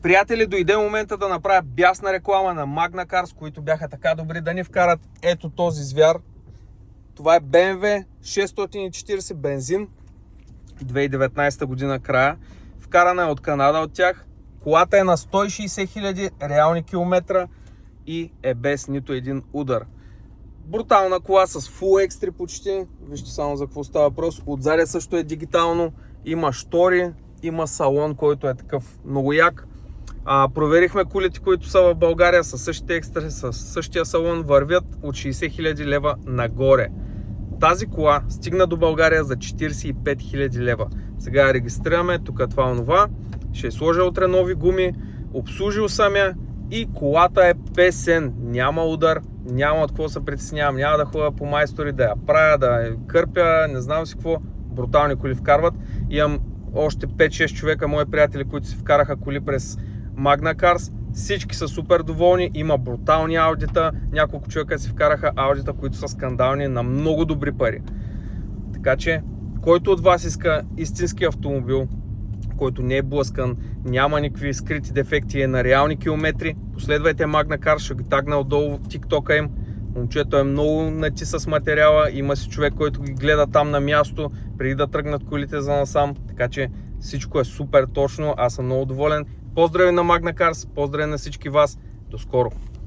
Приятели, дойде момента да направя бясна реклама на Magna Cars, които бяха така добри да ни вкарат ето този звяр. Това е BMW 640 бензин, 2019 година края. Вкарана е от Канада от тях. Колата е на 160 000 реални километра и е без нито един удар. Брутална кола с Full X3 почти. Вижте само за какво става въпрос. Отзаде също е дигитално. Има штори, има салон, който е такъв много як. Проверихме колите, които са в България със същите екстри, със същия салон, вървят от 60 000 лева нагоре. Тази кола стигна до България за 45 000 лева. Сега я регистрираме, тук е това онова. Ще сложа утре нови гуми, обслужил съм я и колата е песен. Няма удар, няма от какво се притеснявам, няма да ходя по майстори, да я правя, да я кърпя, не знам си какво. Брутални коли вкарват. Имам още 5-6 човека, мои приятели, които си вкараха коли през Magna Cars. Всички са супер доволни, има брутални аудита, няколко човека си вкараха аудита, които са скандални на много добри пари. Така че, който от вас иска истински автомобил, който не е блъскан, няма никакви скрити дефекти, е на реални километри, последвайте Magna Cars, ще ги тагна отдолу в TikTok им. Момчето е много нати с материала, има си човек, който ги гледа там на място, преди да тръгнат колите за насам, така че всичко е супер точно, аз съм много доволен. Поздрави на Magna Cars, поздрави на всички вас, до скоро!